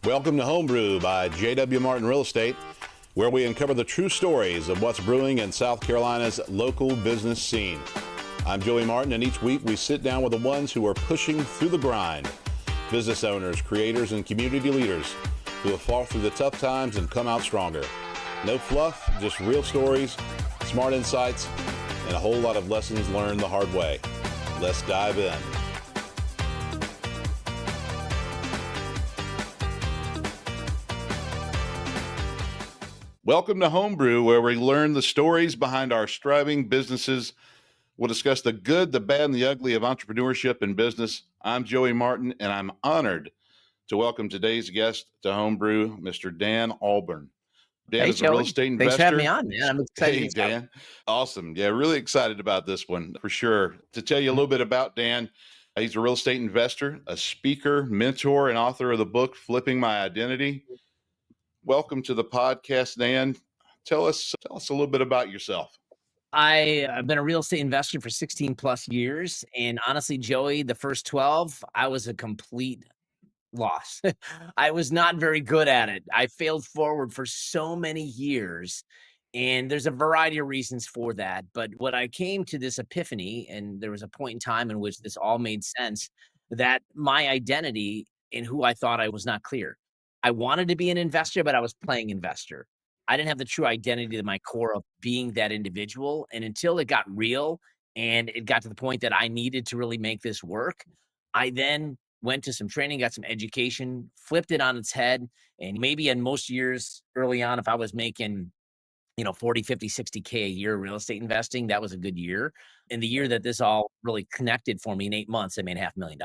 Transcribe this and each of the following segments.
Welcome to Homebrew by J.W. Martin Real Estate, where we uncover the true stories of what's brewing in South Carolina's local business scene. I'm Joey Martin, and each week we sit down with the ones who are pushing through the grind. Business owners, creators, and community leaders who have fought through the tough times and come out stronger. No fluff, just real stories, smart insights, and a whole lot of lessons learned the hard way. Let's dive in. Welcome to Homebrew, where we learn the stories behind our striving businesses. We'll discuss the good, the bad, and the ugly of entrepreneurship and business. I'm Joey Martin, and I'm honored to welcome today's guest to Homebrew, Mr. Dan Ahlborn. Dan Hey, is a real Joey. estate investor. Thanks for having me on, man. I'm excited Hey, to start. Dan. Awesome. Yeah, really excited about this one for sure. To tell you a little bit about Dan, he's a real estate investor, a speaker, mentor, and author of the book, Flipping My Identity. Welcome to the podcast, Dan. Tell us a little bit about yourself. I've been a real estate investor for 16 plus years. And honestly, Joey, the first 12, I was a complete loss. I was not very good at it. I failed forward for so many years. And there's a variety of reasons for that. But what I came to this epiphany, and there was a point in time in which this all made sense, that my identity and who I thought I was not clear. I wanted to be an investor, but I was playing investor. I didn't have the true identity to my core of being that individual. And until it got real and it got to the point that I needed to really make this work, I then went to some training, got some education, flipped it on its head. And maybe in most years early on, if I was making 40, 50, 60K a year real estate investing, that was a good year. And the year that this all really connected for me in 8 months, I made $500,000.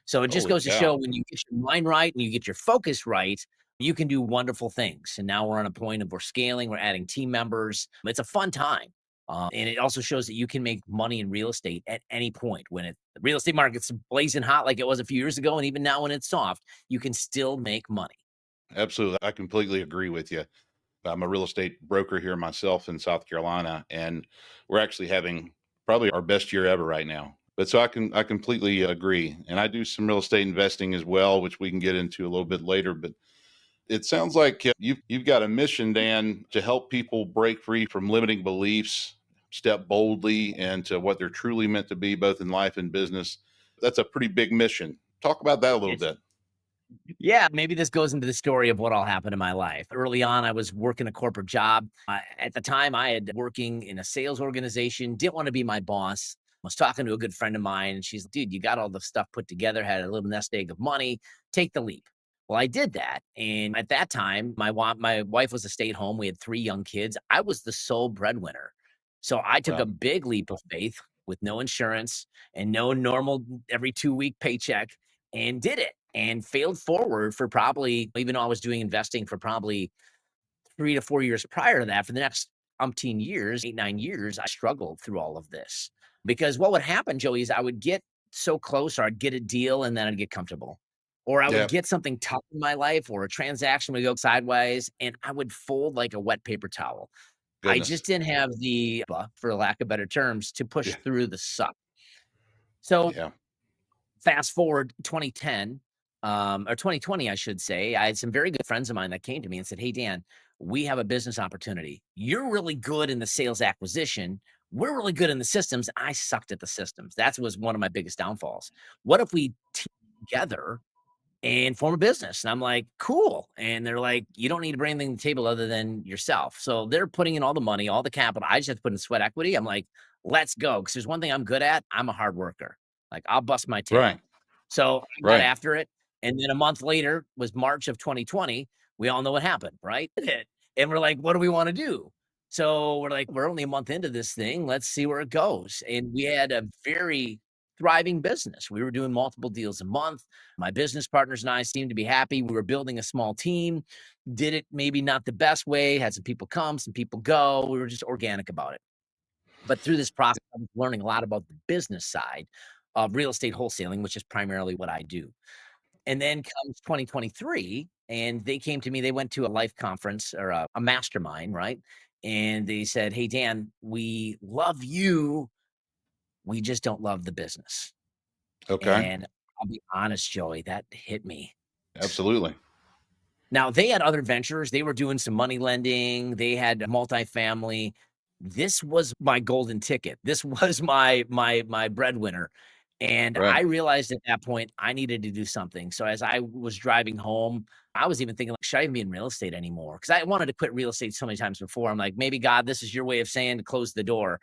So it just Holy goes to cow. show when you get your mind right and you get your focus right, you can do wonderful things. And now we're on a point of we're scaling, we're adding team members. It's a fun time. And it also shows that you can make money in real estate at any point. When the real estate market's blazing hot like it was a few years ago, and even now when it's soft, you can still make money. Absolutely. I completely agree with you. I'm a real estate broker here myself in South Carolina, and we're actually having probably our best year ever right now. But so I completely agree. And I do some real estate investing as well, which we can get into a little bit later. But it sounds like you've got a mission, Dan, to help people break free from limiting beliefs, step boldly into what they're truly meant to be, both in life and business. That's a pretty big mission. Talk about that a little bit. Yeah, maybe this goes into the story of what all happened in my life. Early on, I was working a corporate job. At the time, I had working in a sales organization, didn't want to be my boss. Was talking to a good friend of mine, and she's like, dude, you got all the stuff put together, had a little nest egg of money, take the leap. Well, I did that. And at that time, my wife was a stay-at-home. We had 3 young kids. I was the sole breadwinner. So I took a Wow. big leap of faith with no insurance and no normal every 2-week paycheck and did it and failed forward for probably, even though I was doing investing for probably 3 to 4 years prior to that, for the next umpteen years, 8, 9 years, I struggled through all of this. Because what would happen, Joey, is I would get so close, or I'd get a deal and then I'd get comfortable. Or I would Yeah. get something tough in my life, or a transaction would go sideways and I would fold like a wet paper towel. I Goodness. just didn't have the, for lack of better terms, to push Yeah. through the suck. So Yeah. fast forward 2010, or 2020, I should say, I had some very good friends of mine that came to me and said, hey, Dan, we have a business opportunity. You're really good in the sales acquisition. We're really good in the systems. I sucked at the systems. That was one of my biggest downfalls. What if we team together and form a business? And I'm like, cool. And they're like, you don't need to bring anything to the table other than yourself. So they're putting in all the money, all the capital. I just have to put in sweat equity. I'm like, let's go. Because there's one thing I'm good at. I'm a hard worker. Like I'll bust my tail. Right. So I got Right. after it. And then a month later was March of 2020. We all know what happened, right? And we're like, what do we want to do? So we're like, we're only a month into this thing. Let's see where it goes. And we had a very thriving business. We were doing multiple deals a month. My business partners and I seemed to be happy. We were building a small team, did it maybe not the best way, had some people come, some people go. We were just organic about it. But through this process, I was learning a lot about the business side of real estate wholesaling, which is primarily what I do. And then comes 2023, and they came to me. They went to a life conference or a mastermind, right? And they said, hey, Dan, we love you. We just don't love the business. Okay. And I'll be honest, Joey, that hit me. Absolutely. Now they had other ventures. They were doing some money lending. They had multifamily. This was my golden ticket. This was my breadwinner. And Right. I realized at that point I needed to do something. So as I was driving home, I was even thinking like, should I even be in real estate anymore? Because I wanted to quit real estate so many times before. I'm like, maybe God, this is your way of saying to close the door.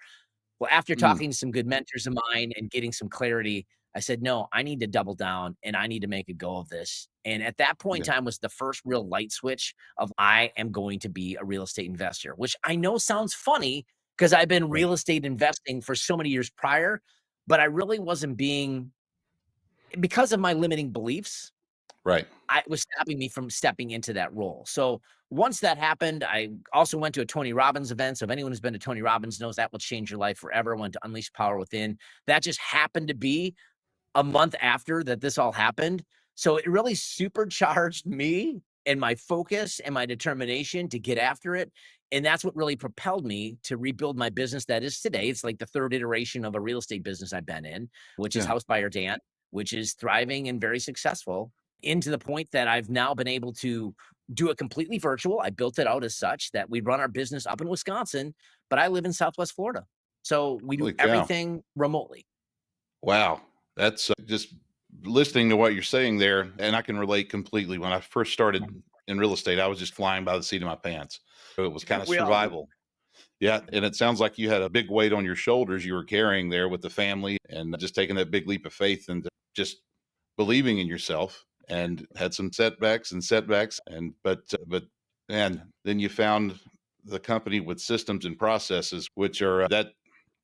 Well, after Mm, talking to some good mentors of mine and getting some clarity, I said, "No, I need to double down and I need to make a go of this." And at that point yeah. in time was the first real light switch of I am going to be a real estate investor, which I know sounds funny because I've been Right. real estate investing for so many years prior, but I really wasn't being because of my limiting beliefs. Right. I was stopping me from stepping into that role. So once that happened, I also went to a Tony Robbins event. So if anyone who's been to Tony Robbins knows that will change your life forever. Went to Unleash Power Within. That just happened to be a month after that this all happened. So it really supercharged me and my focus and my determination to get after it. And that's what really propelled me to rebuild my business that is today. It's like the third iteration of a real estate business I've been in, which is Yeah. House Buyer Dan, which is thriving and very successful into the point that I've now been able to do it completely virtual. I built it out as such that we run our business up in Wisconsin, but I live in Southwest Florida. So we do Holy cow. everything remotely. Wow. That's just listening to what you're saying there. And I can relate completely. When I first started in real estate, I was just flying by the seat of my pants. So it was kind of We all do. survival. Yeah. And it sounds like you had a big weight on your shoulders you were carrying there with the family and just taking that big leap of faith and just believing in yourself and had some setbacks and setbacks. But man, then you found the company with systems and processes, which are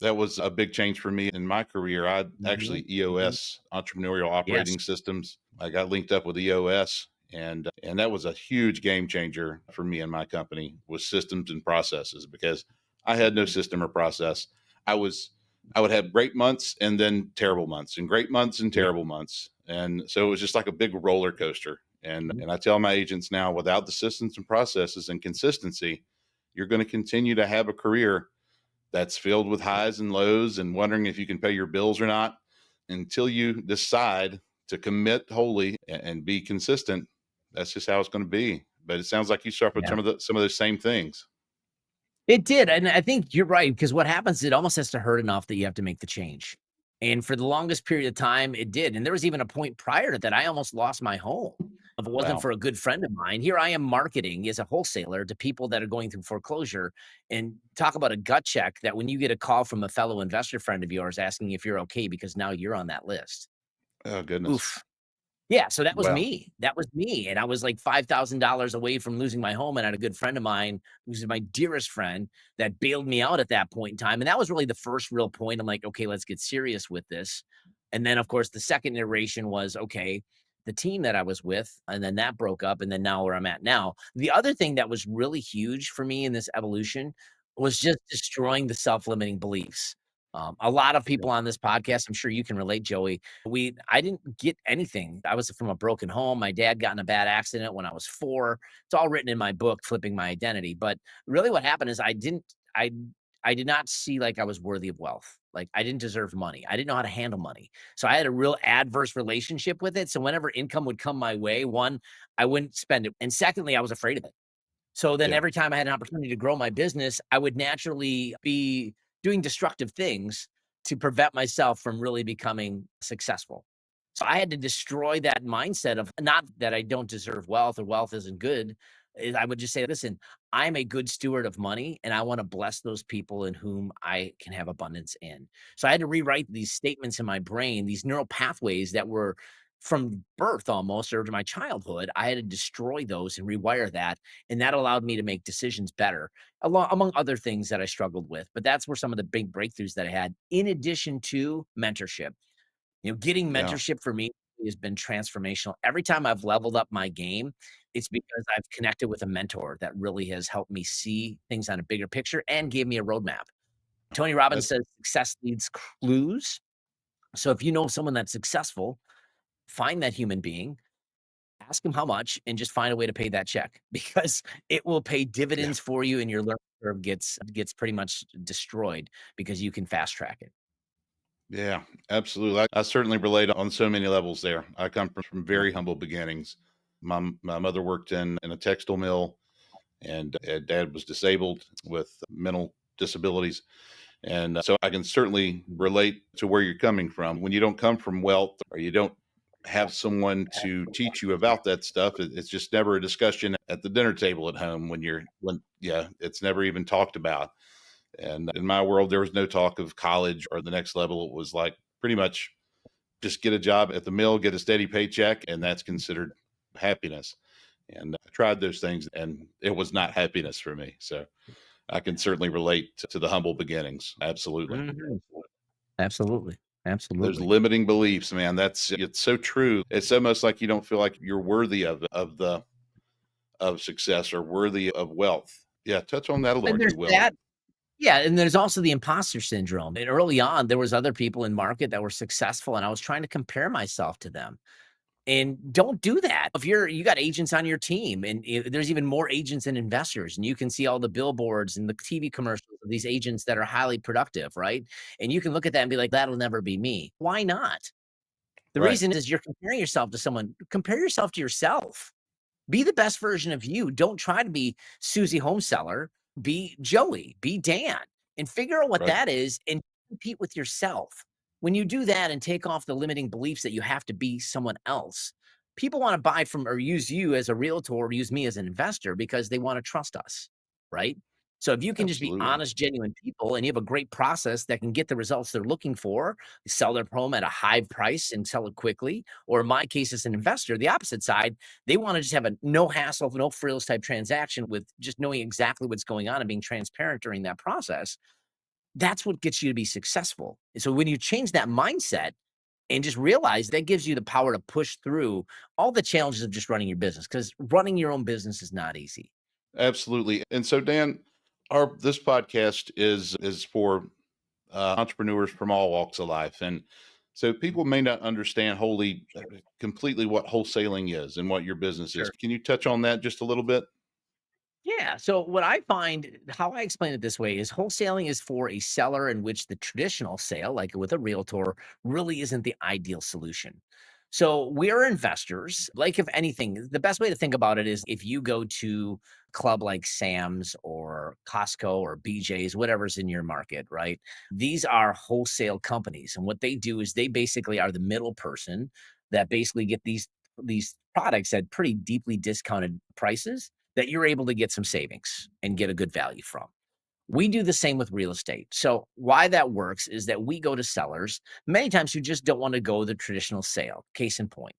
that was a big change for me in my career. I Mhm, actually mhm. EOS entrepreneurial Yes. operating systems. I got linked up with EOS and that was a huge game changer for me and my company with systems and processes because I had no system or process. I was I would have great months and then terrible months and great months and Yeah. terrible months. And so it was just like a big roller coaster. Mhm. And I tell my agents now without the systems and processes and consistency, you're going to continue to have a career that's filled with highs and lows and wondering if you can pay your bills or not until you decide to commit wholly and be consistent. That's just how it's going to be. But it sounds like you suffered Yeah. some of those same things. It did, and I think you're right, because what happens, it almost has to hurt enough that you have to make the change, and for the longest period of time, it did, and there was even a point prior to that I almost lost my home. If it wasn't Wow. for a good friend of mine, here I am marketing as a wholesaler to people that are going through foreclosure, and talk about a gut check that when you get a call from a fellow investor friend of yours asking if you're okay because now you're on that list. Oh goodness. Oof. Yeah, so that was Wow. me. That was me, and I was like $5,000 away from losing my home, and I had a good friend of mine, who's my dearest friend, that bailed me out at that point in time, and that was really the first real point. I'm like, "Okay, let's get serious with this." And then, of course, the second iteration was, okay, the team that I was with, and then that broke up, and then now where I'm at now. The other thing that was really huge for me in this evolution was just destroying the self-limiting beliefs. A lot of Yeah. people on this podcast, I'm sure you can relate, Joey, I didn't get anything. I was from a broken home. My dad got in a bad accident when I was 4. It's all written in my book, Flipping My Identity. But really what happened is I did not see like I was worthy of wealth. Like I didn't deserve money. I didn't know how to handle money. So I had a real adverse relationship with it. So whenever income would come my way, one, I wouldn't spend it. And secondly, I was afraid of it. So then Yeah. every time I had an opportunity to grow my business, I would naturally be doing destructive things to prevent myself from really becoming successful. So I had to destroy that mindset of not that I don't deserve wealth or wealth isn't good. I would just say, listen, I'm a good steward of money and I want to bless those people in whom I can have abundance in. So I had to rewrite these statements in my brain, these neural pathways that were from birth almost or to my childhood. I had to destroy those and rewire that, and that allowed me to make decisions better, among other things that I struggled with. But that's where some of the big breakthroughs that I had, in addition to mentorship. Getting Yeah. mentorship for me has been transformational. Every time I've leveled up my game, it's because I've connected with a mentor that really has helped me see things on a bigger picture and gave me a roadmap. Tony Robbins That says success needs clues. So if you know someone that's successful, find that human being, ask them how much, and just find a way to pay that check because it will pay yeah. dividends for you, and your learning curve gets pretty much destroyed because you can fast track it. Yeah, absolutely. I certainly relate on so many levels there. I come from Yeah. very humble beginnings. My mother worked in a textile mill, and dad was disabled with mental disabilities. And so I can certainly relate to where you're coming from. When you don't come from wealth, or you don't have someone to teach you about that stuff, it's just never a discussion at the dinner table at home. Yeah, it's never even talked about. And in my world, there was no talk of college or the next level. It was like pretty much just get a job at the mill, get a steady paycheck, and that's considered happiness. And I tried those things, and it was not happiness for me. So I can certainly relate to the humble beginnings. Absolutely. Mhm. Absolutely. Those Absolutely. limiting beliefs, man, it's so true. It's almost like you don't feel like you're worthy of success or worthy of wealth. Yeah, touch on that a little, And if there's you will. that. Yeah, and there's also the imposter syndrome. And early on, there was other people in market that were successful, and I was trying to compare myself to them. And don't do that. If you got agents on your team, and there's even more agents and investors, and you can see all the billboards and the TV commercials of these agents that are highly productive, right? And you can look at that and be like, that'll never be me. Why not? The Right. reason is you're comparing yourself to someone. Compare yourself to yourself. Be the best version of you. Don't try to be Susie Homeseller. Be Joey, be Dan, and figure out what Right. that is and compete with yourself. When you do that and take off the limiting beliefs that you have to be someone else, people want to buy from or use you as a realtor or use me as an investor because they want to trust us, right? So if you can just be Absolutely. honest, genuine people and you have a great process that can get the results they're looking for, sell their home at a high price and sell it quickly, or in my case as an investor, the opposite side, they wanna just have a no hassle, no frills type transaction with just knowing exactly what's going on and being transparent during that process. That's what gets you to be successful. And so when you change that mindset and just realize that gives you the power to push through all the challenges of just running your business, because running your own business is not easy. Absolutely. And so, Dan, our this podcast is for entrepreneurs from all walks of life, and so people may not understand wholly completely what wholesaling is and what your business is. Sure. Can you touch on that just a little bit? Yeah. So what I find, how I explain it this way is wholesaling is for a seller in which the traditional sale, like with a realtor, really isn't the ideal solution. So we're investors. Like if anything, the best way to think about it is if you go to a club like Sam's or Costco or BJ's, whatever's in your market, right? These are wholesale companies. And what they do is they basically are the middle person that basically get these products at pretty deeply discounted prices that you're able to get some savings and get a good value from. We do the same with real estate. So, why that works is that we go to sellers many times who just don't want to go the traditional sale. Case in point,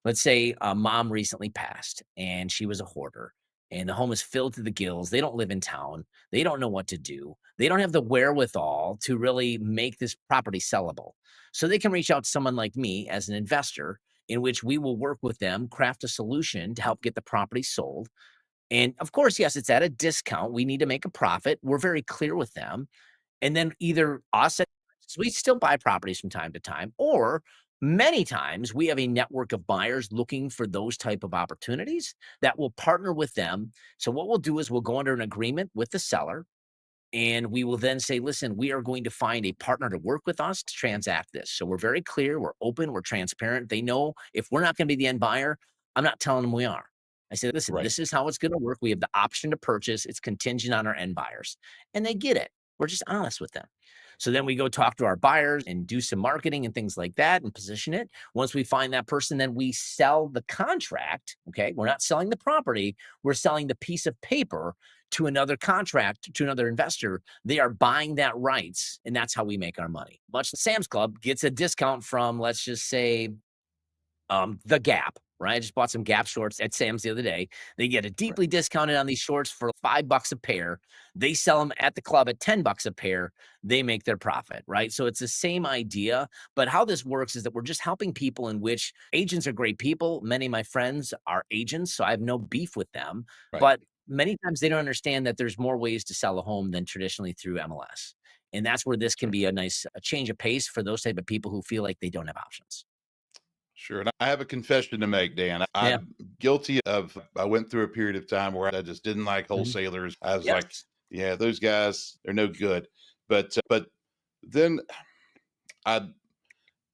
let's say a mom recently passed and she was a hoarder and the home is filled to the gills. They don't live in town. They don't know what to do. They don't have the wherewithal to really make this property sellable. So, they can reach out to someone like me as an investor, in which we will work with them, craft a solution to help get the property sold, and of course, yes, it's at a discount. We need to make a profit. We're very clear with them. And then either us, we still buy properties from time to time, or many times we have a network of buyers looking for those type of opportunities that will partner with them. So what we'll do is we'll go under an agreement with the seller and we will then say, listen, we are going to find a partner to work with us to transact this. So we're very clear, we're open, we're transparent. They know if we're not going to be the end buyer, I'm not telling them we are. I say, listen, Right. this is how it's going to work. We have the option to purchase, it's contingent on our end buyers. And they get it. We're just honest with them. So then we go talk to our buyers and do some marketing and things like that and position it. Once we find that person, then we sell the contract. Okay. We're not selling the property, we're selling the piece of paper to another contract, to another investor. They are buying that rights, and that's how we make our money. Much like Sam's Club gets a discount from, let's just say, the Gap, right? I just bought some Gap shorts at Sam's the other day. They get a Right. deeply discounted on these shorts for $5 a pair. They sell them at the club at $10 a pair. They make their profit, right? So it's the same idea. But how this works is that we're just helping people in which agents are great people. Many of my friends are agents, so I have no beef with them. Right. But many times they don't understand that there's more ways to sell a home than traditionally through MLS. And that's where this can Sure. be a nice a change of pace for those type of people who feel like they don't have options. Sure. And I have a confession to make, Dan. Yeah. I'm guilty of, I went through a period of time where I just didn't like Mhm. wholesalers. I was like, Yes. yeah, those guys, they're no good. But then I,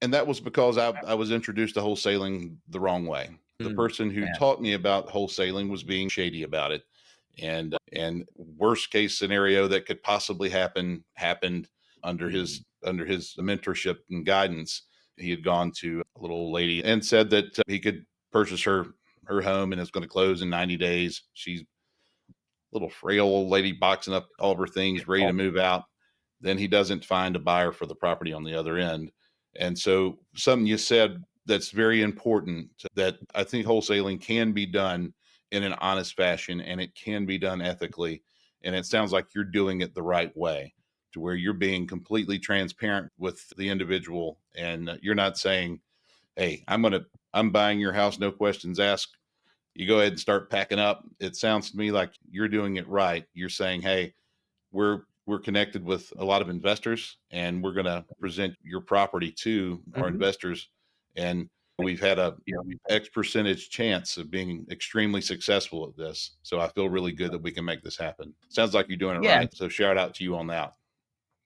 and that was because I was introduced to wholesaling the wrong way. The Mm, person who yeah. taught me about wholesaling was being shady about it. And worst case scenario that could possibly happen happened Mhm. under his mentorship and guidance. He had gone to a little old lady and said that he could purchase her home and it's going to close in 90 days. She's a little frail old lady boxing up all of her things, ready to move out. Then he doesn't find a buyer for the property on the other end. And so something you said that's very important, that I think wholesaling can be done in an honest fashion and it can be done ethically. And it sounds like you're doing it the right way, to where you're being completely transparent with the individual, and you're not saying, "Hey, I'm buying your house, no questions asked. You go ahead and start packing up." It sounds to me like you're doing it right. You're saying, "Hey, we're connected with a lot of investors, and we're going to present your property to our Mhm. investors, and we've had a X percentage chance of being extremely successful at this. So I feel really good that we can make this happen." Sounds like you're doing it Yeah. right. So shout out to you on that.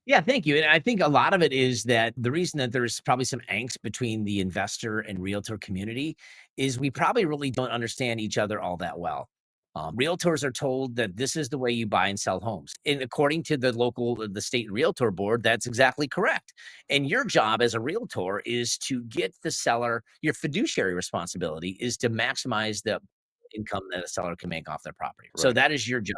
Yeah, thank you. And I think a lot of it is that the reason that there's probably some angst between the investor and realtor community is we probably really don't understand each other all that well. Realtors are told that this is the way you buy and sell homes. And according to the state realtor board, that's exactly correct. And your job as a realtor is to get the seller, your fiduciary responsibility is to maximize the income that a seller can make off their property. So Right. that is your job.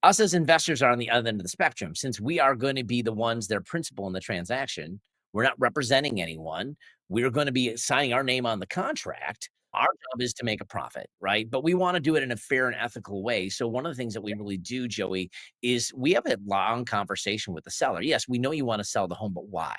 Us as investors are on the other end of the spectrum. Since we are going to be the ones that are principal in the transaction, we're not representing anyone. We're going to be signing our name on the contract. Our job is to make a profit, right? But we want to do it in a fair and ethical way. So one of the things that we really do, Joey, is we have a long conversation with the seller. Yes, we know you want to sell the home, but why?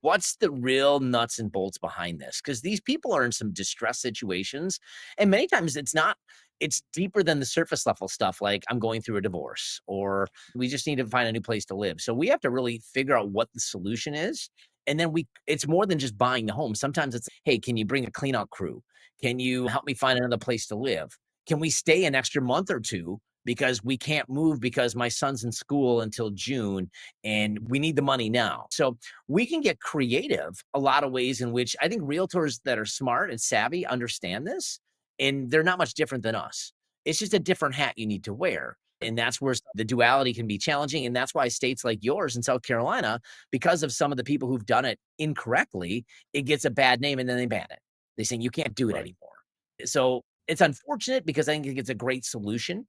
What's the real nuts and bolts behind this? Because these people are in some distress situations, and many times it's deeper than the surface level stuff, like, "I'm going through a divorce," or, "We just need to find a new place to live." So we have to really figure out what the solution is, and then it's more than just buying the home. Sometimes it's, "Hey, can you bring a clean out crew? Can you help me find another place to live? Can we stay an extra month or 2 because we can't move because my son's in school until June, and we need the money now?" So we can get creative a lot of ways in which I think realtors that are smart and savvy understand this, and they're not much different than us. It's just a different hat you need to wear. And that's where the duality can be challenging. And that's why states like yours in South Carolina, because of some of the people who've done it incorrectly, it gets a bad name and then they ban it. They say you can't do it Right. anymore. So it's unfortunate because I think it's a great solution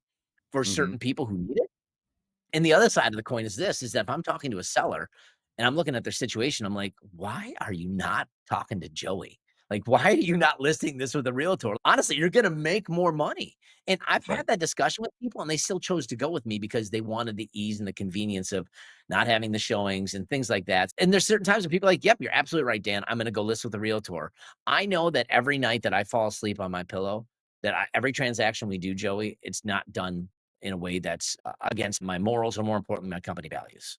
for Hmm. certain people who need it. And the other side of the coin is this, is that if I'm talking to a seller and I'm looking at their situation, I'm like, "Why are you not talking to Joey? Like, why are you not listing this with a realtor? Honestly, you're gonna make more money." And I've Right. had that discussion with people, and they still chose to go with me because they wanted the ease and the convenience of not having the showings and things like that. And there's certain times when people are like, "Yep, you're absolutely right, Dan. I'm gonna go list with a realtor." I know that every night that I fall asleep on my pillow, every transaction we do, Joey, it's not done in a way that's against my morals or more importantly, my company values.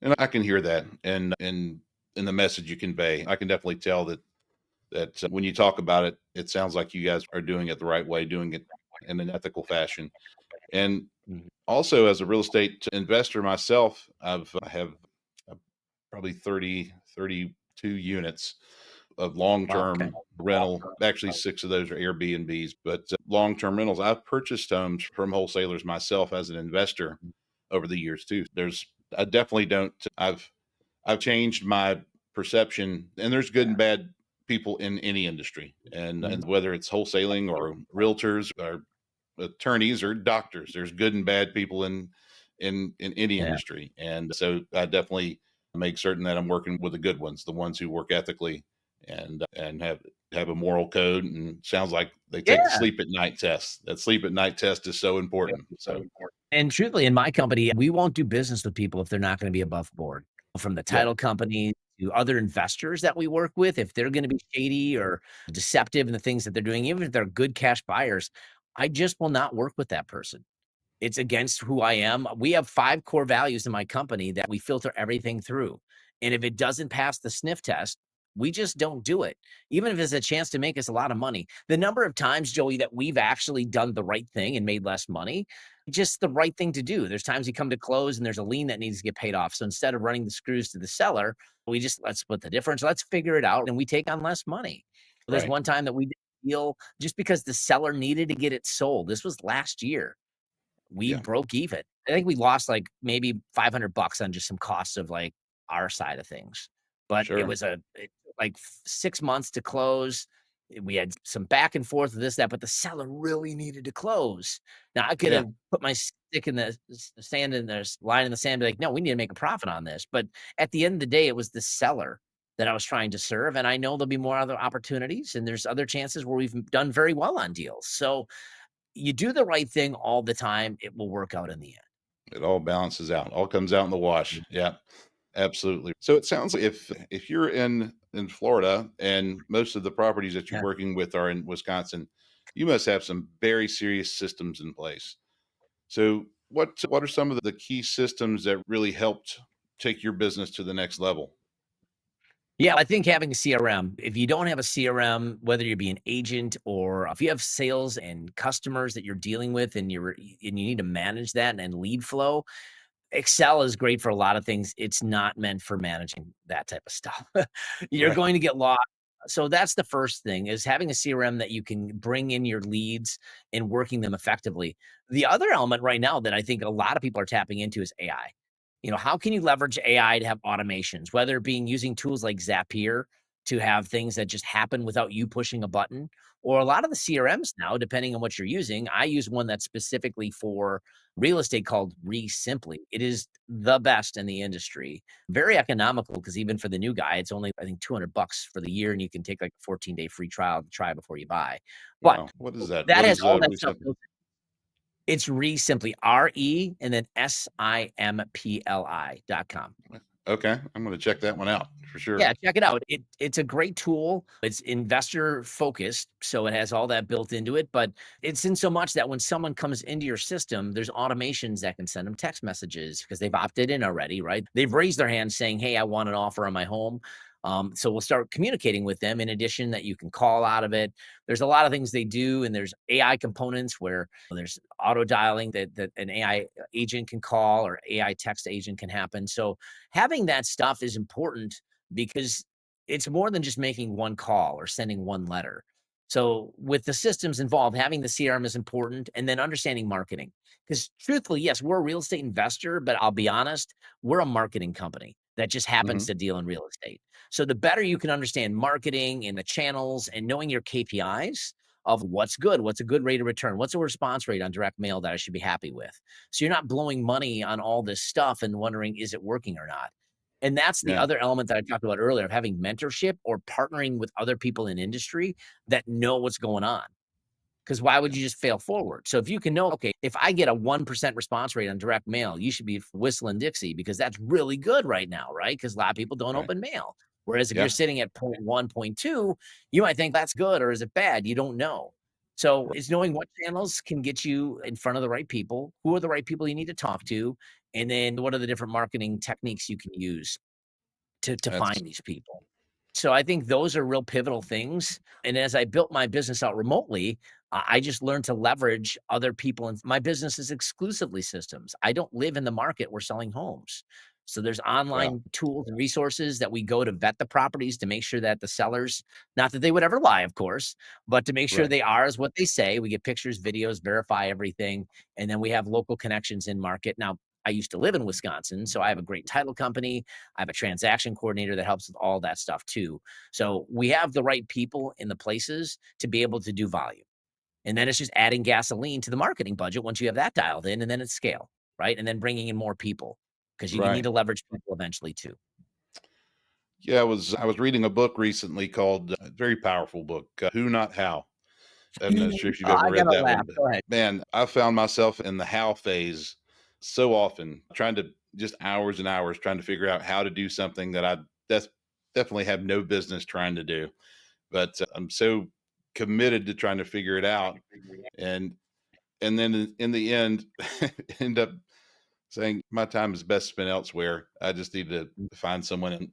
And I can hear that, and in the message you convey, I can definitely tell that when you talk about it, it sounds like you guys are doing it the right way, doing it in an ethical fashion. And Mhm. also, as a real estate investor myself, I have probably 32 units of Wow, okay. long-term rental. Actually, 6 of those are Airbnbs, but long-term rentals. I've purchased homes from wholesalers myself as an investor over the years too. I definitely don't. I've changed my perception, and there's good and Yeah. bad people in any industry, and Mhm. whether it's wholesaling or realtors or attorneys or doctors, there's good and bad people in any Yeah. industry. And so I definitely make certain that I'm working with the good ones, the ones who work ethically and have a moral code. And sounds like they take the Yeah. sleep at night test. That sleep at night test is so important. So And truthfully, in my company, we won't do business with people if they're not gonna be above board. From the yeah, title company to other investors that we work with, if they're gonna be shady or deceptive in the things that they're doing, even if they're good cash buyers, I just will not work with that person. It's against who I am. We have 5 core values in my company that we filter everything through, and if it doesn't pass the sniff test, we just don't do it, even if it's a chance to make us a lot of money. The number of times, Joey, that we've actually done the right thing and made less money, just the right thing to do. There's times you come to close and there's a lien that needs to get paid off, so instead of running the screws to the seller, let's split the difference, let's figure it out, and we take on less money. There's right. one time that we did deal just because the seller needed to get it sold. This was last year. We Yeah. broke even. I think we lost like maybe $500 on just some costs of like our side of things. But it Sure. was like 6 months to close. We had some back and forth of this, that, but the seller really needed to close. Now I could Yeah. have put my stick in the sand and there's line in the sand, be like, no, we need to make a profit on this. But at the end of the day, it was the seller that I was trying to serve. And I know there'll be more other opportunities and there's other chances where we've done very well on deals. So you do the right thing all the time, it will work out in the end. It all balances out, all comes out in the wash. Yeah, absolutely. So it sounds like if you're in Florida and most of the properties that you're Yeah. working with are in Wisconsin, you must have some very serious systems in place. So what are some of the key systems that really helped take your business to the next level? Yeah, I think having a CRM, if you don't have a CRM, whether you be an agent or if you have sales and customers that you're dealing with and you need to manage that and lead flow, Excel is great for a lot of things. It's not meant for managing that type of stuff. You're Right. going to get lost. So that's the first thing is having a CRM that you can bring in your leads and working them effectively. The other element right now that I think a lot of people are tapping into is AI. How can you leverage AI to have automations, whether it being using tools like Zapier to have things that just happen without you pushing a button, or a lot of the CRMs now, depending on what you're using. I use one that's specifically for real estate called ReSimpli. It is the best in the industry. Very economical because even for the new guy, it's only I think $200 for the year, and you can take like a 14-day free trial to try before you buy. But Wow. What is that? that What has is all that stuff reception? built in. It's ReSimpli, RE and then SIMPLI.com. Okay, I'm going to check that one out for sure. Yeah, check it out. It's a great tool. It's investor focused, so it has all that built into it, but it's in so much that when someone comes into your system, there's automations that can send them text messages because they've opted in already, right? They've raised their hand saying, "Hey, I want an offer on my home." So we'll start communicating with them. In addition, that you can call out of it. There's a lot of things they do, and there's AI components where there's auto dialing that an AI agent can call or AI text agent can happen. So having that stuff is important because it's more than just making one call or sending one letter. So with the systems involved, having the CRM is important and then understanding marketing. Because truthfully, yes, we're a real estate investor, but I'll be honest, we're a marketing company that just happens Hmm. to deal in real estate. So the better you can understand marketing and the channels and knowing your KPIs of what's good, what's a good rate of return, what's a response rate on direct mail that I should be happy with. So you're not blowing money on all this stuff and wondering, is it working or not? And that's the Yeah. other element that I talked about earlier of having mentorship or partnering with other people in industry that know what's going on. Because why would Yeah. you just fail forward? So if you can know, okay, if I get a 1% response rate on direct mail, you should be whistling Dixie because that's really good right now, right? Because a lot of people don't Right. open mail. Whereas if you're Yeah. sitting at point 1, point 2, you might think that's good or is it bad? You don't know. So Right. it's knowing what channels can get you in front of the right people, who are the right people you need to talk to, and then what are the different marketing techniques you can use to That's find these people. So I think those are real pivotal things. And as I built my business out remotely, I just learned to leverage other people. And my business is exclusively systems. I don't live in the market. We're selling homes. So there's wow. online tools and resources that we go to vet the properties to make sure that the sellers, not that they would ever lie, of course, but to make sure Right. they are as what they say. We get pictures, videos, verify everything. And then we have local connections in market. Now, I used to live in Wisconsin, so I have a great title company. I have a transaction coordinator that helps with all that stuff too. So we have the right people in the places to be able to do volume. And then it's just adding gasoline to the marketing budget once you have that dialed in, and then it's scale, right? And then bringing in more people because you need Right. to leverage people eventually too. Yeah, I was reading a book recently called a very powerful book, Who Not How. I'm not sure if you've Oh, ever I read gotta that one, laugh. but Go ahead. man, I found myself in the how phase so often, trying to just hours and hours trying to figure out how to do something that I des- definitely have no business trying to do. But I'm so committed to trying to figure it out, and then in the end, end up saying my time is best spent elsewhere. I just need to find someone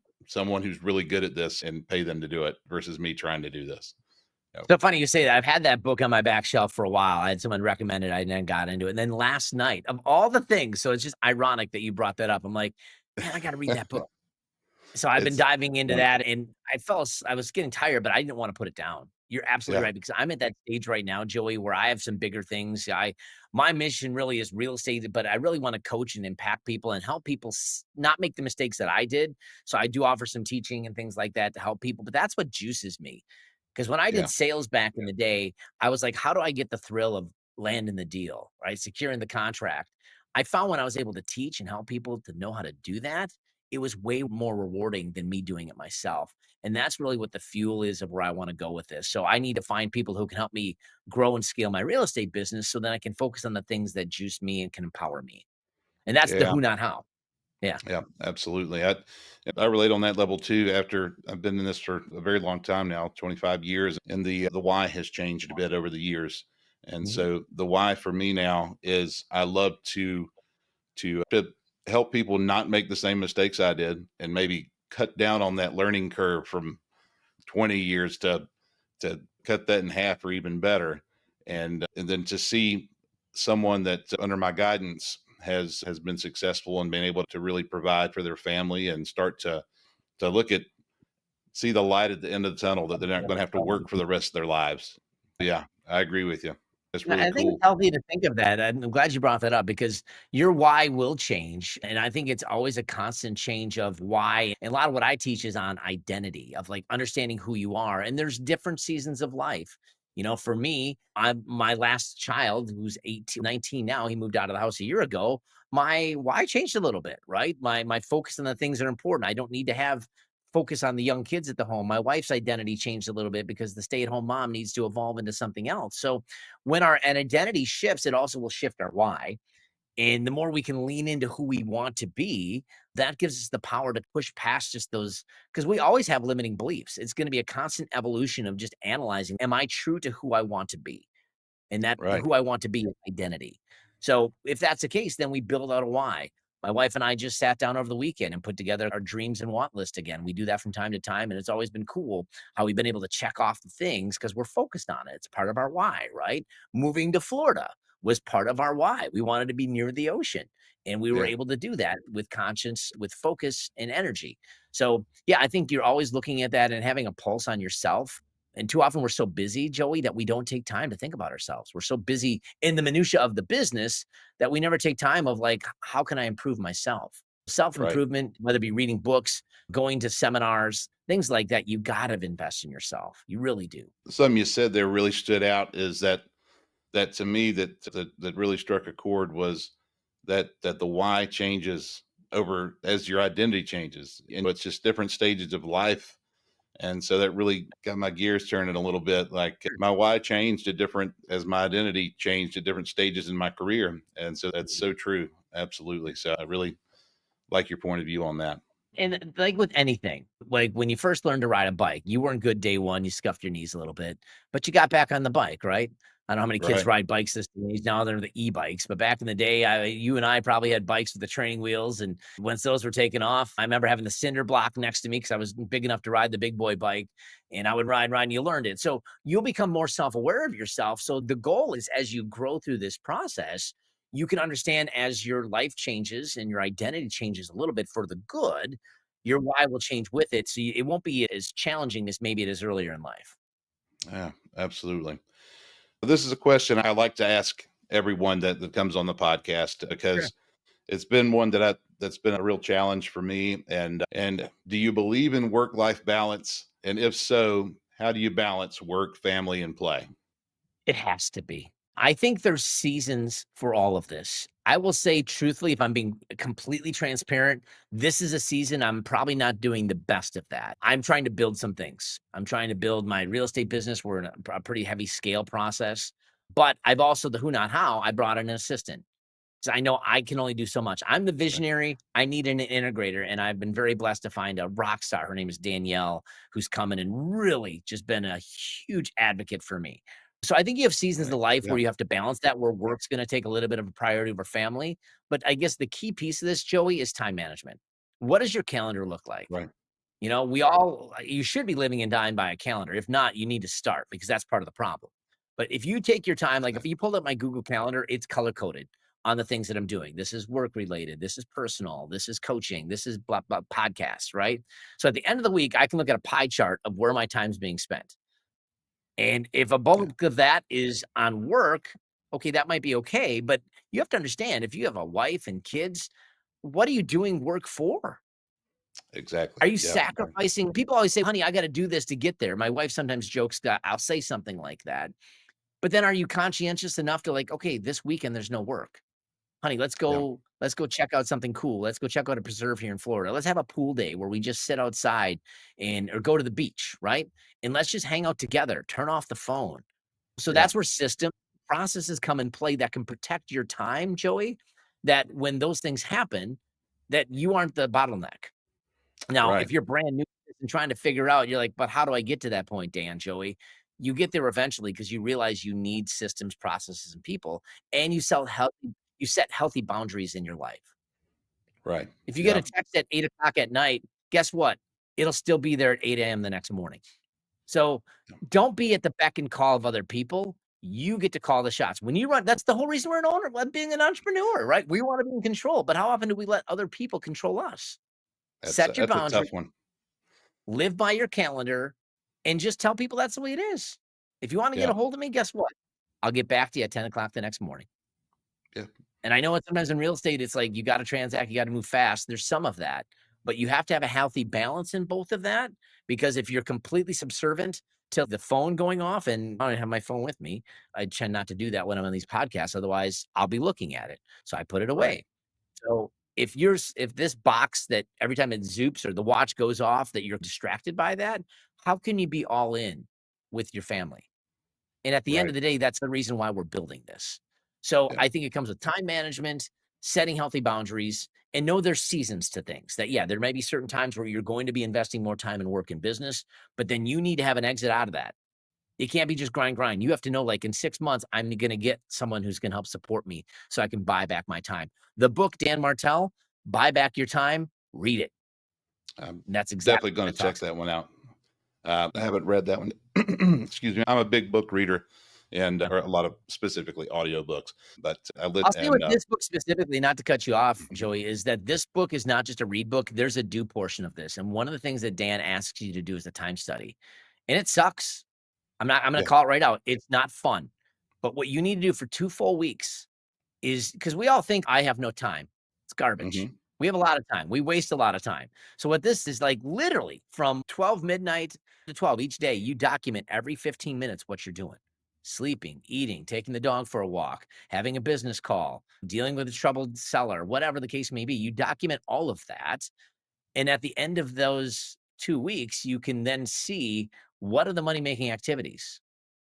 who's really good at this and pay them to do it versus me trying to do this. Yep. So funny you say that. I've had that book on my back shelf for a while. I had someone recommend it. I then got into it. And then last night, of all the things, so it's just ironic that you brought that up. I'm like, man, I got to read that book. So I've been It's diving into that wonderful. and I was getting tired, but I didn't want to put it down. You're absolutely Yeah. right because I'm at that stage right now, Joey, where I have some bigger things. My mission really is real estate, but I really want to coach and impact people and help people not make the mistakes that I did. So I do offer some teaching and things like that to help people, but that's what juices me. Because when I did Yeah. sales back in the day, I was like, how do I get the thrill of landing the deal, right? Securing the contract. I found when I was able to teach and help people to know how to do that, it was way more rewarding than me doing it myself. And that's really what the fuel is of where I want to go with this. So I need to find people who can help me grow and scale my real estate business so then I can focus on the things that juice me and can empower me. And that's the Yeah. who, not how. Yeah. Yeah, absolutely. I relate on that level too. After I've been in this for a very long time now, 25 years, and the why has changed a bit over the years. And Mhm. so the why for me now is I love to help people not make the same mistakes I did and maybe cut down on that learning curve from 20 years to cut that in half or even better. And then to see someone that under my guidance has been successful and been able to really provide for their family and start to look at see the light at the end of the tunnel that they're not going to have to work for the rest of their lives. Yeah, I agree with you. That's No, really I think it's cool. healthy to think of that. I'm glad you brought that up because your why will change. And I think it's always a constant change of why. And a lot of what I teach is on identity, of like understanding who you are. And there's different seasons of life. For me, I'm my last child who's 18, 19 now. He moved out of the house a year ago. My why changed a little bit, right? My focus on the things that are important. I don't need to have focus on the young kids at the home. My wife's identity changed a little bit because the stay-at-home mom needs to evolve into something else. So when our an identity shifts, it also will shift our why. And the more we can lean into who we want to be, that gives us the power to push past just those because we always have limiting beliefs. It's going to be a constant evolution of just analyzing, am I true to who I want to be? And that Right. who I want to be is identity. So if that's the case, then we build out a why. My wife and I just sat down over the weekend and put together our dreams and want list again. We do that from time to time, and it's always been cool how we've been able to check off the things because we're focused on it. It's part of our why, right? Moving to Florida was part of our why. We wanted to be near the ocean, and we were Yeah. able to do that with conscience, with focus and energy. So, yeah, I think you're always looking at that and having a pulse on yourself and too often we're so busy, Joey, that we don't take time to think about ourselves. We're so busy in the minutia of the business that we never take time of like, how can I improve myself? Right. Self-improvement, whether it be reading books, going to seminars, things like that, you gotta invest in yourself. You really do. Something you said there really stood out is that to me that really struck a chord was that the why changes over as your identity changes, and it's just different stages of life. And so that really got my gears turning a little bit. Like my why changed at different as my identity changed at different stages in my career, and so that's so true. Absolutely. So I really like your point of view on that. And like with anything, like when you first learned to ride a bike, you weren't good day one, you scuffed your knees a little bit, but you got back on the bike, right? I don't know how many kids Right. ride bikes this days. Now they're the e-bikes, but back in the day, you and I probably had bikes with the training wheels. And once those were taken off, I remember having the cinder block next to me because I was big enough to ride the big boy bike. And I would ride, and you learned it. So you'll become more self-aware of yourself. So the goal is as you grow through this process, you can understand as your life changes and your identity changes a little bit for the good, your why will change with it, so it won't be as challenging as maybe it is earlier in life. Yeah, absolutely. This is a question I like to ask everyone that comes on the podcast Sure. because it's been one that's been a real challenge for me. And do you believe in work life balance? And if so, how do you balance work, family, and play? It has to be. I think there's seasons for all of this. I will say truthfully, if I'm being completely transparent, this is a season I'm probably not doing the best of that. I'm trying to build some things. I'm trying to build my real estate business. We're in a pretty heavy scale process, but I've also the who not how, I brought in an assistant. 'Cause I know I can only do so much. I'm the Right. visionary. I need an integrator, and I've been very blessed to find a rock star. Her name is Danielle, who's come in and really just been a huge advocate for me. So I think you have seasons Right. of life Yeah. where you have to balance that, where work's gonna take a little bit of a priority over family. But I guess the key piece of this, Joey, is time management. What does your calendar look like? Right. We all you should be living and dying by a calendar. If not, you need to start because that's part of the problem. But if you take your time, like if you pull up my Google Calendar, it's color coded on the things that I'm doing. This is work related. This is personal. This is coaching. This is blah, blah, podcasts, right? So at the end of the week, I can look at a pie chart of where my time's being spent. And if a Yeah, bulk of that is on work, okay, that might be okay. But you have to understand if you have a wife and kids, what are you doing work for? exactly. Are you Yeah, sacrificing? People always say, honey, I got to do this to get there. My wife sometimes jokes that I'll say something like that. But then are you conscientious enough to like, okay, this weekend there's no work? Honey, yeah, let's go check out something cool. Let's go check out a preserve here in Florida. Let's have a pool day where we just sit outside and or go to the beach, right? And let's just hang out together. Turn off the phone. So yeah. that's where system processes come in play that can protect your time, Joey, that when those things happen, that you aren't the bottleneck. Now, Right, if you're brand new and trying to figure out, you're like, but how do I get to that point, Dan, Joey? You get there eventually because you realize you need systems, processes, and people, and you set healthy boundaries in your life. right. If you get Yeah, a text at 8 o'clock at night, guess what? It'll still be there at 8 a.m. the next morning. So don't be at the beck and call of other people. You get to call the shots. When you run, that's the whole reason we're an owner, being an entrepreneur, right? We want to be in control. But how often do we let other people control us? Set your that's a boundaries, tough one. live by your calendar, and just tell people that's the way it is. If you want to get Yeah, a hold of me, guess what? I'll get back to you at 10 o'clock the next morning. yeah, And I know it's sometimes in real estate, it's like you got to transact, you got to move fast. There's some of that, but you have to have a healthy balance in both of that because if you're completely subservient to the phone going off, and I don't have my phone with me, I tend not to do that when I'm on these podcasts. Otherwise, I'll be looking at it. So I put it right, away. So if this box that every time it zoops or the watch goes off that you're distracted by that, how can you be all in with your family? And at the end right. of the day, that's the reason why we're building this. So Yeah, I think it comes with time management, setting healthy boundaries, and know there's seasons to things that, yeah, there may be certain times where you're going to be investing more time in work and business, but then you need to have an exit out of that. It can't be just grind, grind. You have to know, like in 6 months, I'm going to get someone who's going to help support me so I can buy back my time. The book, Dan Martell, Buy Back Your Time, read it. I'm And that's exactly definitely going what to it check talks that about. one out. I haven't read that one. Excuse me. I'm a big book reader and or a lot of specifically audiobooks, but I lit I'll say and with this book specifically, not to cut you off, mhm. Joey, is that this book is not just a read book. There's a do portion of this. And one of the things that Dan asks you to do is a time study. And it sucks. I'm gonna Yeah. call it right out. It's not fun. But what you need to do for 2 full weeks is because we all think I have no time. It's garbage. Hmm. We have a lot of time. We waste a lot of time. So what this is like literally from 12 midnight to 12 each day, you document every 15 minutes what you're doing. Sleeping, eating, taking the dog for a walk, having a business call, dealing with a troubled seller, whatever the case may be. You document all of that. And at the end of those 2 weeks, you can then see what are the money-making activities.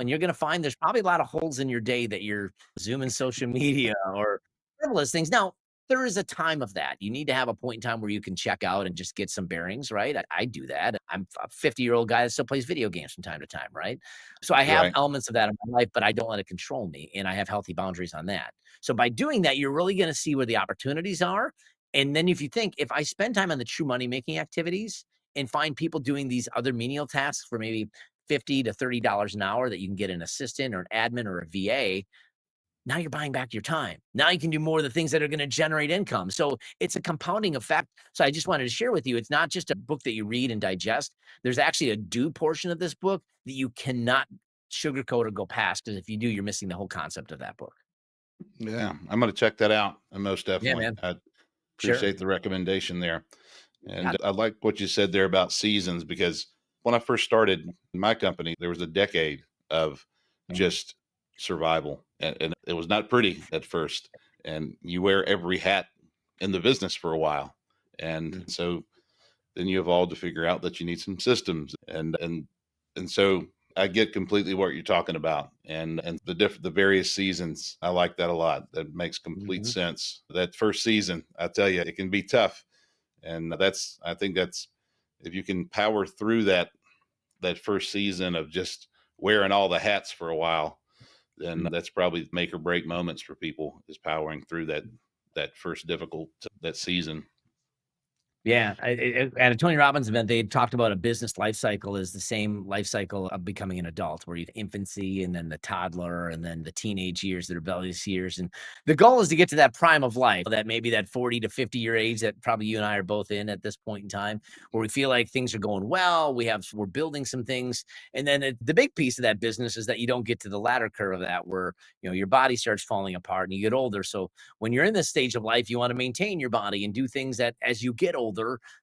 And you're gonna find there's probably a lot of holes in your day that you're zooming social media or frivolous things. Now, there is a time of that. You need to have a point in time where you can check out and just get some bearings, right? I do that. I'm a 50-year-old guy that still plays video games from time to time, right? So I have Right. elements of that in my life, but I don't let it control me, and I have healthy boundaries on that. So by doing that, you're really gonna see where the opportunities are, and then if you think, if I spend time on the true money-making activities and find people doing these other menial tasks for maybe 50 to $30 an hour that you can get an assistant or an admin or a VA, now you're buying back your time. Now you can do more of the things that are going to generate income. So it's a compounding effect. So I just wanted to share with you, it's not just a book that you read and digest. There's actually a do portion of this book that you cannot sugarcoat or go past, because if you do, you're missing the whole concept of that book. Yeah. I'm going to check that out. Most Yeah, definitely. man. I Sure. appreciate the recommendation there. Yeah. And I like what you said there about seasons because when I first started my company, there was a decade of just survival. And it was not pretty at first. And you wear every hat in the business for a while. And Mhm. so then you evolve to figure out that you need some systems. And so I get completely what you're talking about. And the various seasons, I like that a lot. That makes complete Mhm. sense. That first season, I tell you, it can be tough and I think that's if you can power through that first season of just wearing all the hats for a while, then that's probably make or break moments for people is powering through that first difficult that season. Yeah, at a Tony Robbins event, they talked about a business life cycle is the same life cycle of becoming an adult, where you have infancy and then the toddler and then the teenage years, the rebellious years. And the goal is to get to that prime of life, that maybe that 40 to 50-year age that probably you and I are both in at this point in time, where we feel like things are going well. We're building some things. And then the big piece of that business is that you don't get to the latter curve of that, where, your body starts falling apart and you get older. So when you're in this stage of life, you want to maintain your body and do things that as you get older,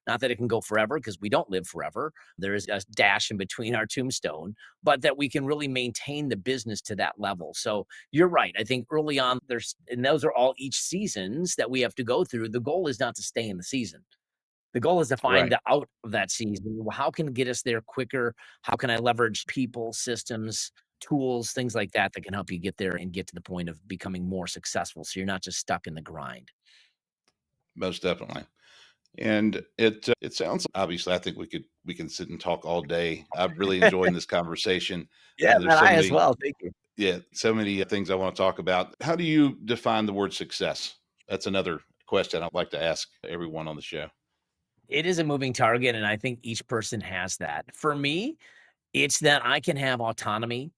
not that it can go forever because we don't live forever. There is a dash in between our tombstone, but that we can really maintain the business to that level. So you're right. I think early on, and those are all each seasons that we have to go through. The goal is not to stay in the season. The goal is to find Right. the out of that season. How can get us there quicker? How can I leverage people, systems, tools, things like that that can help you get there and get to the point of becoming more successful so you're not just stuck in the grind? Most definitely. And it sounds, obviously, I think we can sit and talk all day. I'm really enjoying this conversation. Yeah, There's man, so I as many, well. Thank you. yeah, so many things I want to talk about. How do you define the word success? That's another question I'd like to ask everyone on the show. It is a moving target, and I think each person has that. For me, it's that I can have autonomy.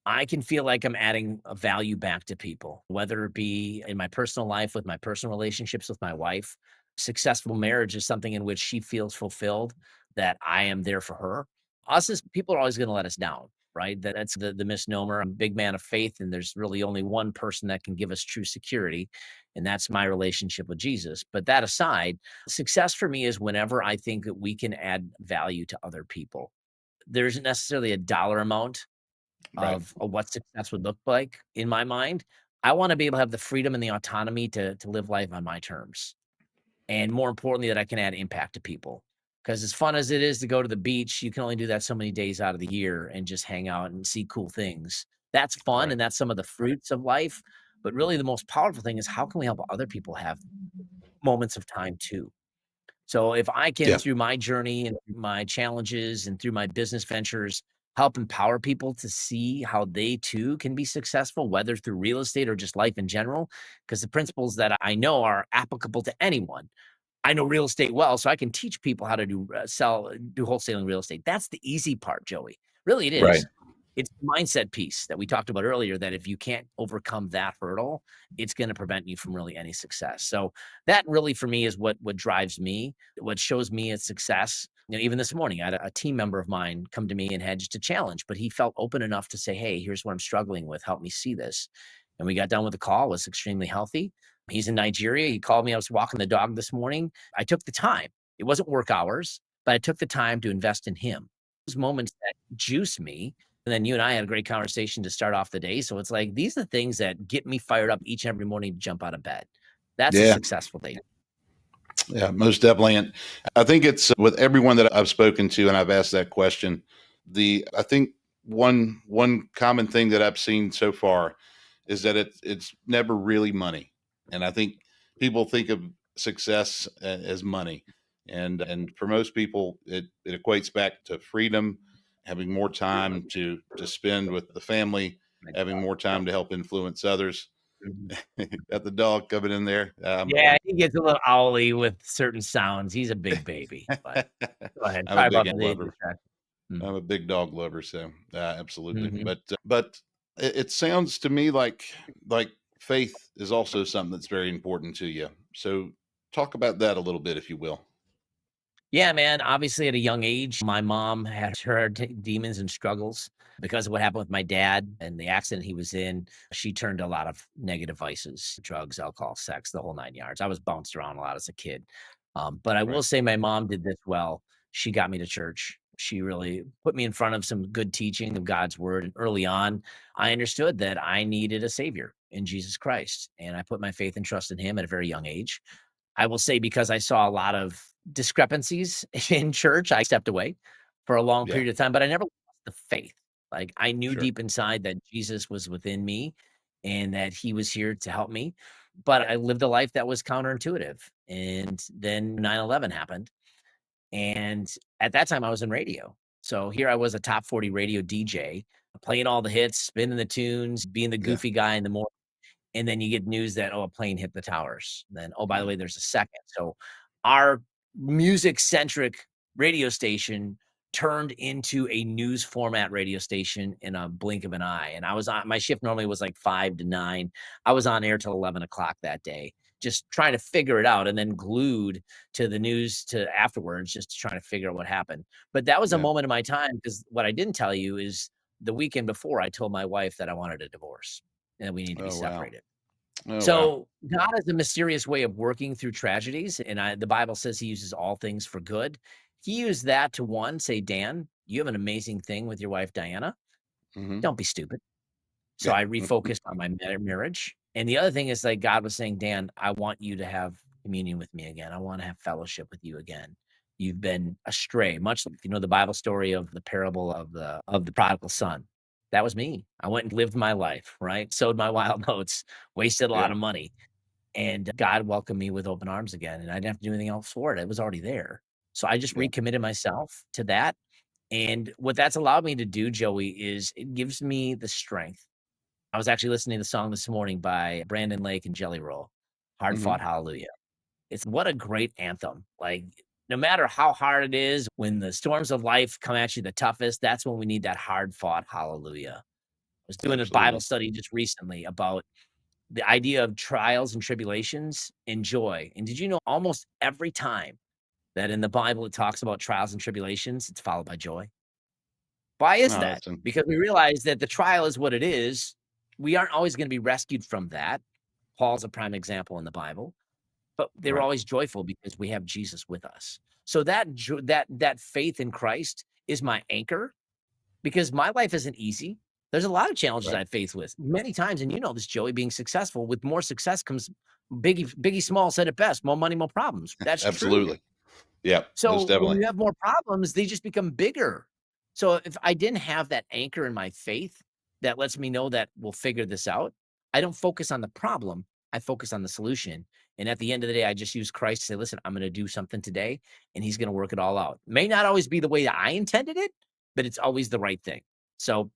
I can feel like I'm adding a value back to people, whether it be in my personal life with my personal relationships with my wife. Successful marriage is something in which she feels fulfilled, that I am there for her. Us as people are always going to let us down, right? That's the misnomer. I'm a big man of faith, and there's really only one person that can give us true security, and that's my relationship with Jesus. But that aside, success for me is whenever I think that we can add value to other people. There isn't necessarily a dollar amount Right. of what success would look like in my mind. I wanna be able to have the freedom and the autonomy to live life on my terms, and more importantly, that I can add impact to people. Because as fun as it is to go to the beach, you can only do that so many days out of the year and just hang out and see cool things. That's fun, Right. and that's some of the fruits of life, but really the most powerful thing is how can we help other people have moments of time too? So if I can, Yeah. through my journey and through my challenges and through my business ventures, help empower people to see how they too can be successful, whether through real estate or just life in general, because the principles that I know are applicable to anyone. I know real estate well, so I can teach people how to do wholesaling real estate. That's the easy part, Joey. Really, it Right. is. It's the mindset piece that we talked about earlier, that if you can't overcome that hurdle, it's gonna prevent you from really any success. So that really for me is what drives me, what shows me it's success. Even this morning, I had a team member of mine come to me and had just a challenge, but he felt open enough to say, "Hey, here's what I'm struggling with. Help me see this." And we got done with the call, it was extremely healthy. He's in Nigeria. He called me. I was walking the dog this morning. I took the time. It wasn't work hours, but I took the time to invest in him. Those moments that juice me. And then you and I had a great conversation to start off the day. So it's like these are the things that get me fired up each and every morning to jump out of bed. That's a Yeah. successful day. Yeah, most definitely. And I think it's with everyone that I've spoken to and I've asked that question, I think one common thing that I've seen so far is that it's never really money. And I think people think of success as money. And for most people it equates back to freedom, having more time to spend with the family, having more time to help influence others. Mhm. Got the dog coming in there. Yeah, he gets a little owly with certain sounds. He's a big baby, but go ahead. I'm a Sorry big about animal the lover. distraction. I'm Mhm. a big dog lover, so absolutely. Mhm. But it sounds to me like faith is also something that's very important to you. So talk about that a little bit, if you will. Yeah, man. Obviously, at a young age, my mom had her demons and struggles because of what happened with my dad and the accident he was in. She turned to a lot of negative vices, drugs, alcohol, sex, the whole nine yards. I was bounced around a lot as a kid. But I will Right. say my mom did this well. She got me to church. She really put me in front of some good teaching of God's word. And early on, I understood that I needed a savior in Jesus Christ. And I put my faith and trust in him at a very young age. I will say because I saw a lot of discrepancies in church, I stepped away for a long Yeah. period of time, but I never lost the faith. Like, I knew Sure. deep inside that Jesus was within me and that he was here to help me, but I lived a life that was counterintuitive. And then 9/11 happened, and at that time, I was in radio. So here I was, a top 40 radio DJ, playing all the hits, spinning the tunes, being the Yeah. goofy guy in the morning, and then you get news that, oh, a plane hit the towers. Then, oh, by the Mm. way, there's a second. So our music-centric radio station turned into a news format radio station in a blink of an eye. And I was on my shift normally was like 5 to 9. I was on air till 11 o'clock that day, just trying to figure it out, and then glued to the news to afterwards, just trying to figure out what happened. But that was a Yeah. moment of my time, because what I didn't tell you is the weekend before I told my wife that I wanted a divorce and we need to be Oh, wow. separated. Oh, wow. So God has a mysterious way of working through tragedies, and the Bible says He uses all things for good. He used that to, one, say, Dan, you have an amazing thing with your wife Diana. Hmm. Don't be stupid. So Yeah. I refocused on my marriage. And the other thing is, like, God was saying, Dan, I want you to have communion with me again. I want to have fellowship with you again. You've been astray, much like, the Bible story of the parable of the prodigal son. That was me. I went and lived my life, right? Sowed my wild oats, wasted a lot Yeah. of money. And God welcomed me with open arms again, and I didn't have to do anything else for it. It was already there. So I just Yeah. recommitted myself to that. And what that's allowed me to do, Joey, is it gives me the strength. I was actually listening to the song this morning by Brandon Lake and Jelly Roll, Hard Hmm. Fought Hallelujah. It's what a great anthem. Like, no matter how hard it is, when the storms of life come at you the toughest, that's when we need that hard fought hallelujah. I was doing a Bible Absolutely. study just recently about the idea of trials and tribulations and joy. And did you know almost every time that in the Bible it talks about trials and tribulations, it's followed by joy? Why is No, that? that's in, Because we realize that the trial is what it is. We aren't always going to be rescued from that. Paul's a prime example in the Bible, but they were right. always joyful because we have Jesus with us. So that faith in Christ is my anchor, because my life isn't easy. There's a lot of challenges Right. I've faced with many times, and you know this, Joey. Being successful, with more success comes Biggie Small said it best: more money, more problems. That's true. Absolutely. Yeah. Most So when definitely. you have more problems, they just become bigger. So if I didn't have that anchor in my faith that lets me know that we'll figure this out, I don't focus on the problem. I focus on the solution. And at the end of the day, I just use Christ to say, listen, I'm going to do something today, and He's going to work it all out. May not always be the way that I intended it, but it's always the right thing. So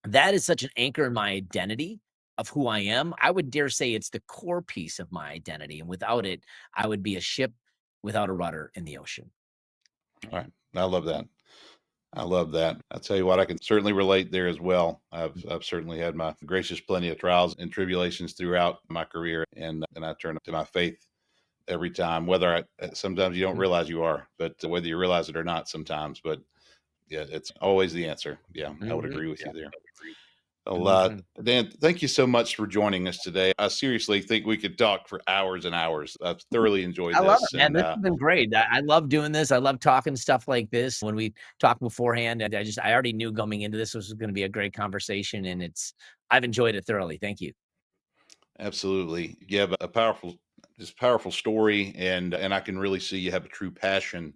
that is such an anchor in my identity of who I am. I would dare say it's the core piece of my identity. And without it, I would be a ship without a rudder in the ocean. All right. I love that. I love that. I tell you what, I can certainly relate there as well. I've certainly had my gracious plenty of trials and tribulations throughout my career, and I turn to my faith every time. Whether sometimes you don't Mhm. realize you are, but whether you realize it or not, sometimes. But yeah, it's always the answer. Yeah, I would Mhm. agree with Yeah. you there. Well, Mhm. Dan, thank you so much for joining us today. I seriously think we could talk for hours and hours. I've thoroughly enjoyed I love it, this, man. and This has been great. I love doing this. I love talking stuff like this. When we talked beforehand, I already knew coming into this was going to be a great conversation, and I've enjoyed it thoroughly. Thank you. absolutely, you have a powerful, just powerful story, and I can really see you have a true passion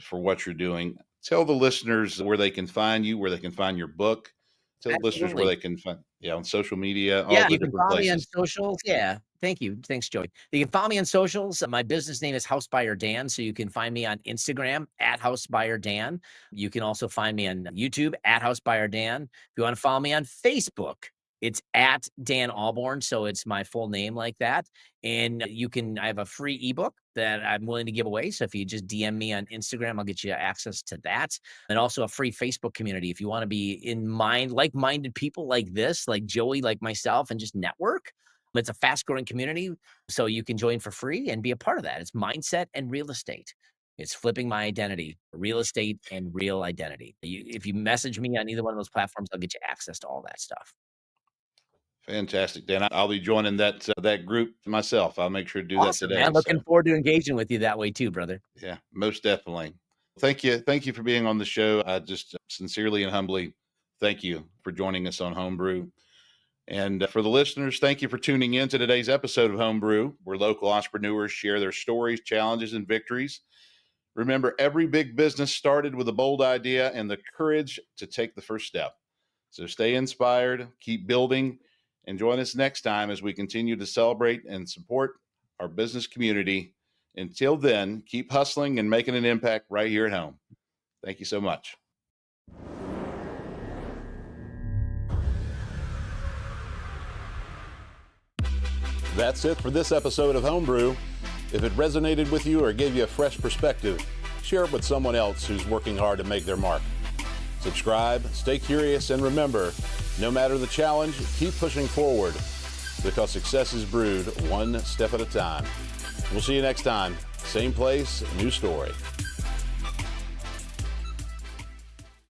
for what you're doing. Tell the listeners where they can find you, where they can find your book. Tell the listeners where Absolutely. they can find, yeah, on social media, all Yeah, the you can different follow me on places. socials. Yeah. Thank you. Thanks, Joey. You can follow me on socials. My business name is House Buyer Dan. So you can find me on Instagram at House Buyer Dan. You can also find me on YouTube at House Buyer Dan. If you want to follow me on Facebook, it's at Dan Ahlborn. So it's my full name like that. And I have a free ebook that I'm willing to give away. So if you just DM me on Instagram, I'll get you access to that. And also a free Facebook community. If you want to be like-minded people like this, like Joey, like myself, and just network. It's a fast growing community. So you can join for free and be a part of that. It's mindset and real estate. It's flipping my identity, real estate and real identity. If you message me on either one of those platforms, I'll get you access to all that stuff. Fantastic, Dan. I'll be joining that group myself. I'll make sure to do that Awesome, today. man. Looking So forward to engaging with you that way too, brother. yeah, most definitely. Thank you for being on the show. I just sincerely and humbly thank you for joining us on Homebrew. And for the listeners, thank you for tuning in to today's episode of Homebrew, where local entrepreneurs share their stories, challenges, and victories. Remember, every big business started with a bold idea and the courage to take the first step. So stay inspired, keep building, and join us next time as we continue to celebrate and support our business community. Until then, keep hustling and making an impact right here at home. Thank you so much. That's it for this episode of Homebrew. If it resonated with you or gave you a fresh perspective, share it with someone else who's working hard to make their mark. Subscribe, stay curious, and remember, no matter the challenge, keep pushing forward because success is brewed one step at a time. We'll see you next time. Same place, new story.